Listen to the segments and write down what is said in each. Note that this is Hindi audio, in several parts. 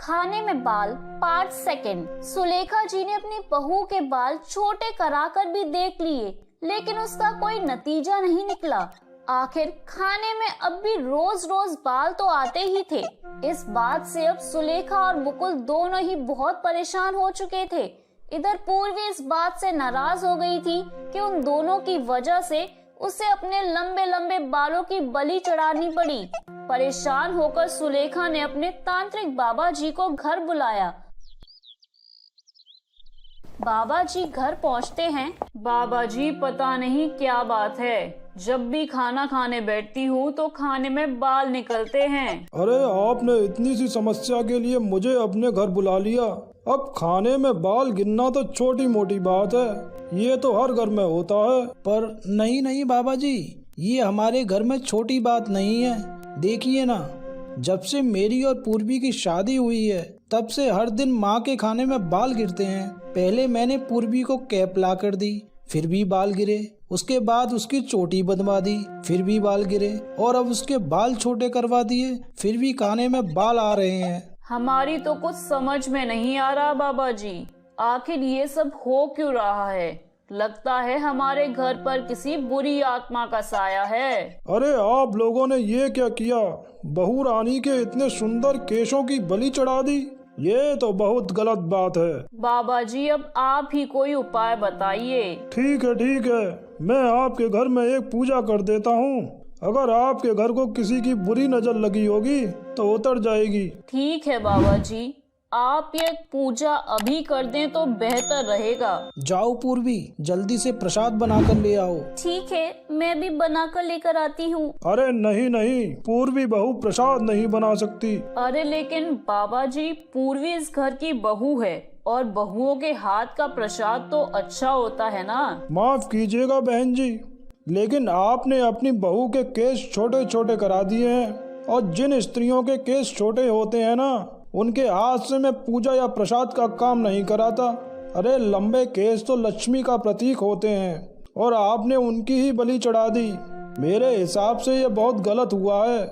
खाने में बाल पार्ट सेकंड। सुलेखा जी ने अपनी बहू के बाल छोटे कराकर भी देख लिए, लेकिन उसका कोई नतीजा नहीं निकला। आखिर खाने में अब भी रोज रोज बाल तो आते ही थे। इस बात से अब सुलेखा और मुकुल दोनों ही बहुत परेशान हो चुके थे। इधर पूर्वी इस बात से नाराज हो गई थी कि उन दोनों की वजह से उसे अपने लंबे लंबे बालों की बलि चढ़ानी पड़ी। परेशान होकर सुलेखा ने अपने तांत्रिक बाबा जी को घर बुलाया। बाबा जी घर पहुंचते हैं। बाबा जी, पता नहीं क्या बात है, जब भी खाना खाने बैठती हूँ तो खाने में बाल निकलते हैं। अरे आपने इतनी सी समस्या के लिए मुझे अपने घर बुला लिया। अब खाने में बाल गिरना तो छोटी मोटी बात है, ये तो हर घर में होता है। पर नहीं नहीं बाबा जी, ये हमारे घर में छोटी बात नहीं है। देखिए ना, जब से मेरी और पूर्वी की शादी हुई है तब से हर दिन माँ के खाने में बाल गिरते हैं। पहले मैंने पूर्वी को कैप ला कर दी, फिर भी बाल गिरे। उसके बाद उसकी चोटी बंधवा दी, फिर भी बाल गिरे। और अब उसके बाल छोटे करवा दिए, फिर भी खाने में बाल आ रहे हैं। हमारी तो कुछ समझ में नहीं आ रहा बाबा जी, आखिर ये सब हो क्यों रहा है। लगता है हमारे घर पर किसी बुरी आत्मा का साया है। अरे आप लोगों ने ये क्या किया? बहू रानी के इतने सुंदर केशों की बलि चढ़ा दी, ये तो बहुत गलत बात है। बाबा जी, अब आप ही कोई उपाय बताइए। ठीक है, मैं आपके घर में एक पूजा कर देता हूँ। अगर आपके घर को किसी की बुरी नजर लगी होगी तो उतर जाएगी। ठीक है बाबा जी, आप ये पूजा अभी कर दें तो बेहतर रहेगा। जाओ पूर्वी, जल्दी से प्रसाद बनाकर ले आओ। ठीक है, मैं भी बनाकर लेकर आती हूँ। अरे नहीं, पूर्वी बहू प्रसाद नहीं बना सकती। अरे लेकिन बाबा जी, पूर्वी इस घर की बहू है और बहुओं के हाथ का प्रसाद तो अच्छा होता है ना। माफ कीजिएगा बहन जी, लेकिन आपने अपनी बहू के केस छोटे छोटे करा दिए हैं, और जिन स्त्रियों के केस छोटे होते हैं ना, उनके हाथ से मैं पूजा या प्रसाद का काम नहीं कराता। अरे लंबे केस तो लक्ष्मी का प्रतीक होते हैं, और आपने उनकी ही बलि चढ़ा दी। मेरे हिसाब से ये बहुत गलत हुआ है।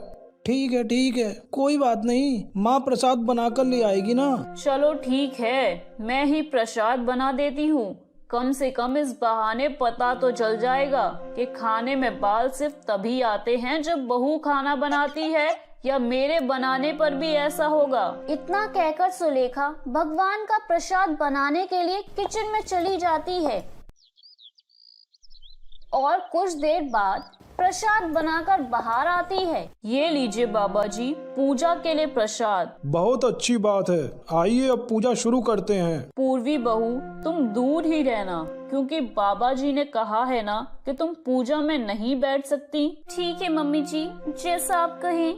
ठीक है, कोई बात नहीं, माँ प्रसाद बनाकर ले आएगी ना। चलो ठीक है, मैं ही प्रसाद बना देती हूँ। कम से कम इस बहाने पता तो चल जाएगा कि खाने में बाल सिर्फ तभी आते हैं जब बहू खाना बनाती है, या मेरे बनाने पर भी ऐसा होगा। इतना कहकर सुलेखा भगवान का प्रसाद बनाने के लिए किचन में चली जाती है, और कुछ देर बाद प्रसाद बनाकर बाहर आती है। ये लीजिए बाबा जी, पूजा के लिए प्रसाद। बहुत अच्छी बात है, आइए अब पूजा शुरू करते हैं। पूर्वी बहू, तुम दूर ही रहना, क्योंकि बाबा जी ने कहा है ना कि तुम पूजा में नहीं बैठ सकती। ठीक है मम्मी जी, जैसा आप कहें।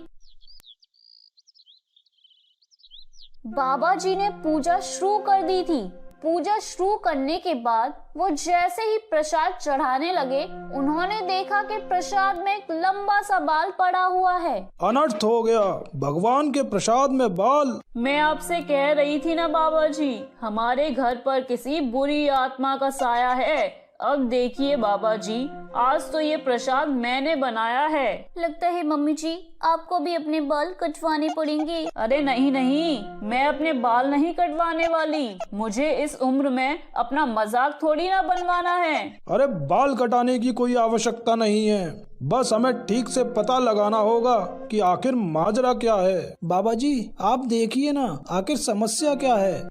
बाबा जी ने पूजा शुरू कर दी थी। पूजा शुरू करने के बाद वो जैसे ही प्रसाद चढ़ाने लगे, उन्होंने देखा कि प्रसाद में एक लंबा सा बाल पड़ा हुआ है। अनर्थ हो गया, भगवान के प्रसाद में बाल। मैं आपसे कह रही थी ना बाबा जी, हमारे घर पर किसी बुरी आत्मा का साया है। अब देखिए बाबा जी, आज तो ये प्रसाद मैंने बनाया है। लगता है मम्मी जी, आपको भी अपने बाल कटवाने पड़ेंगे। अरे नहीं, मैं अपने बाल नहीं कटवाने वाली। मुझे इस उम्र में अपना मजाक थोड़ी ना बनवाना है। अरे बाल कटाने की कोई आवश्यकता नहीं है, बस हमें ठीक से पता लगाना होगा कि आखिर माजरा क्या है। बाबा जी, आप देखिए ना, आखिर समस्या क्या है।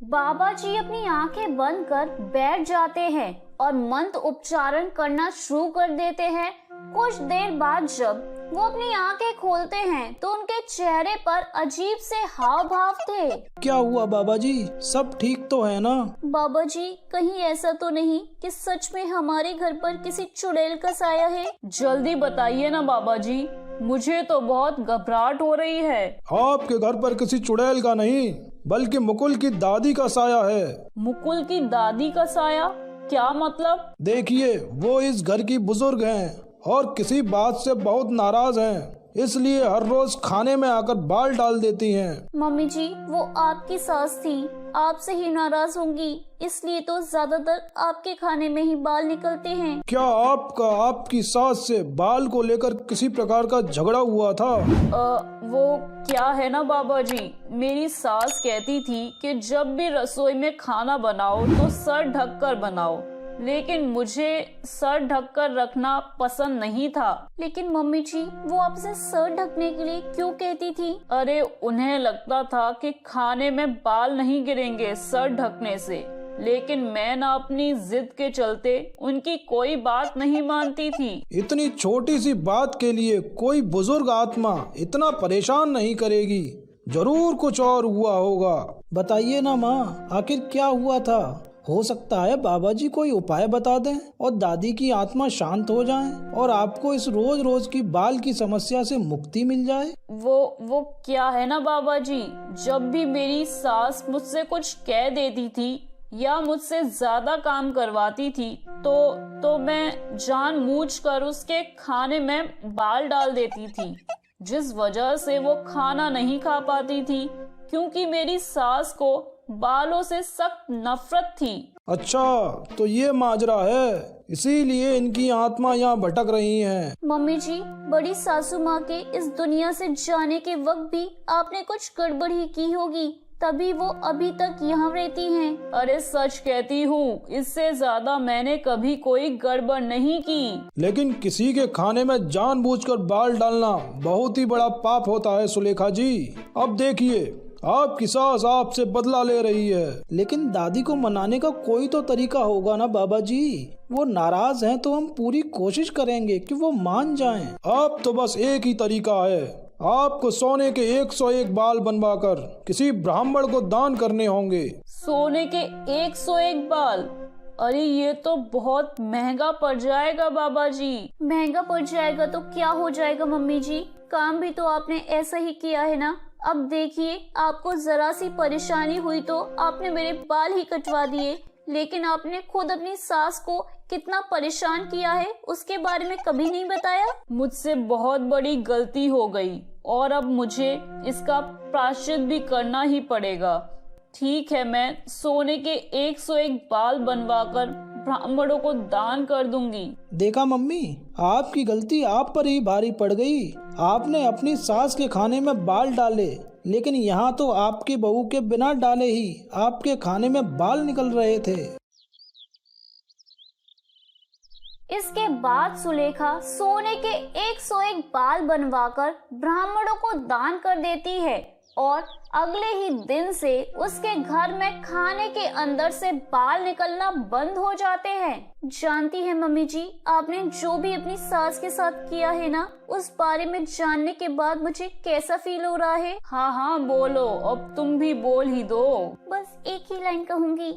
बाबा जी अपनी आंखें बंद कर बैठ जाते हैं और मंत्र उच्चारण करना शुरू कर देते हैं। कुछ देर बाद जब वो अपनी आंखें खोलते हैं तो उनके चेहरे पर अजीब से हाव भाव थे। क्या हुआ बाबा जी, सब ठीक तो है ना? बाबा जी, कहीं ऐसा तो नहीं कि सच में हमारे घर पर किसी चुड़ैल का साया है? जल्दी बताइए ना बाबा जी, मुझे तो बहुत घबराहट हो रही है। आपके घर पर किसी चुड़ैल का नहीं, बल्कि मुकुल की दादी का साया है। मुकुल की दादी का साया? क्या मतलब? देखिए, वो इस घर की बुजुर्ग हैं और किसी बात से बहुत नाराज हैं। इसलिए हर रोज खाने में आकर बाल डाल देती हैं। मम्मी जी, वो आपकी सास थी, आपसे ही नाराज होंगी, इसलिए तो ज्यादातर आपके खाने में ही बाल निकलते हैं। क्या आपका आपकी सास से बाल को लेकर किसी प्रकार का झगड़ा हुआ था? वो क्या है ना बाबा जी, मेरी सास कहती थी कि जब भी रसोई में खाना बनाओ तो सर ढककर बनाओ, लेकिन मुझे सर ढककर रखना पसंद नहीं था। लेकिन मम्मी जी, वो आपसे सर ढकने के लिए क्यों कहती थी? अरे उन्हें लगता था कि खाने में बाल नहीं गिरेंगे सर ढकने से, लेकिन मैं ना अपनी जिद के चलते उनकी कोई बात नहीं मानती थी। इतनी छोटी सी बात के लिए कोई बुजुर्ग आत्मा इतना परेशान नहीं करेगी, जरूर कुछ और हुआ होगा। बताइए ना माँ, आखिर क्या हुआ था? हो सकता है बाबा जी कोई उपाय बता दें और दादी की आत्मा शांत हो जाए और आपको इस रोज रोज की बाल की समस्या से मुक्ति मिल जाए। वो क्या है ना बाबा जी, जब भी मेरी सास मुझसे कुछ कह देती थी या मुझसे ज्यादा काम करवाती थी तो मैं जानबूझकर उसके खाने में बाल डाल देती थी, जिस वजह से वो खाना नहीं खा पाती थी, क्योंकि मेरी सास को बालों से सख्त नफरत थी। अच्छा, तो ये माजरा है, इसीलिए इनकी आत्मा यहाँ भटक रही हैं। मम्मी जी, बड़ी सासू माँ के इस दुनिया से जाने के वक्त भी आपने कुछ गड़बड़ ही की होगी, तभी वो अभी तक यहाँ रहती हैं। अरे सच कहती हूँ, इससे ज्यादा मैंने कभी कोई गड़बड़ नहीं की। लेकिन किसी के खाने में जानबूझकर बाल डालना बहुत ही बड़ा पाप होता है सुलेखा जी। अब देखिए, आपकी सास आपसे बदला ले रही है। लेकिन दादी को मनाने का कोई तो तरीका होगा ना बाबा जी। वो नाराज हैं तो हम पूरी कोशिश करेंगे कि वो मान जाएं। अब तो बस एक ही तरीका है, आपको सोने के 101 बाल बनवाकर किसी ब्राह्मण को दान करने होंगे। सोने के 101 बाल? अरे ये तो बहुत महंगा पड़ जाएगा बाबा जी। महंगा पड़ जाएगा तो क्या हो जाएगा मम्मी जी, काम भी तो आपने ऐसा ही किया है ना। अब देखिए, आपको जरा सी परेशानी हुई तो आपने मेरे बाल ही कटवा दिए, लेकिन आपने खुद अपनी सास को कितना परेशान किया है उसके बारे में कभी नहीं बताया। मुझसे बहुत बड़ी गलती हो गई और अब मुझे इसका प्रायश्चित भी करना ही पड़ेगा। ठीक है, मैं सोने के 101 बाल बनवाकर ब्राह्मणों को दान कर दूंगी। देखा मम्मी, आपकी गलती आप पर ही भारी पड़ गई। आपने अपनी सास के खाने में बाल डाले, लेकिन यहाँ तो आपकी बहू के बिना डाले ही आपके खाने में बाल निकल रहे थे। इसके बाद सुलेखा सोने के 101 बाल बनवाकर ब्राह्मणों को दान कर देती है और अगले ही दिन से उसके घर में खाने के अंदर से बाल निकलना बंद हो जाते हैं। जानती है मम्मी जी, आपने जो भी अपनी सास के साथ किया है ना, उस बारे में जानने के बाद मुझे कैसा फील हो रहा है। हाँ बोलो, अब तुम भी बोल ही दो। बस एक ही लाइन कहूँगी,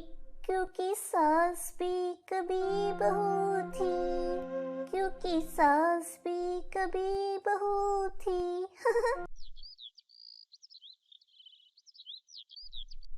क्योंकि सास भी कभी बहू थी, क्योंकि सास भी कभी बहू थी।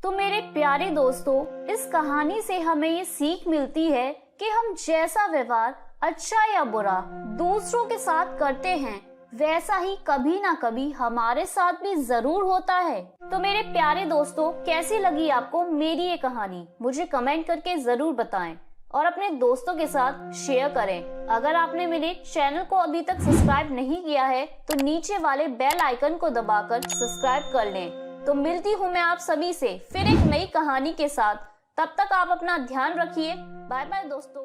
तो मेरे प्यारे दोस्तों, इस कहानी से हमें ये सीख मिलती है कि हम जैसा व्यवहार अच्छा या बुरा दूसरों के साथ करते हैं, वैसा ही कभी ना कभी हमारे साथ भी जरूर होता है। तो मेरे प्यारे दोस्तों, कैसी लगी आपको मेरी ये कहानी? मुझे कमेंट करके जरूर बताएं और अपने दोस्तों के साथ शेयर करें। अगर आपने मेरे चैनल को अभी तक सब्सक्राइब नहीं किया है तो नीचे वाले बेल आइकन को दबाकर सब्सक्राइब कर लें। तो मिलती हूँ मैं आप सभी से फिर एक नई कहानी के साथ। तब तक आप अपना ध्यान रखिए। बाय बाय दोस्तों।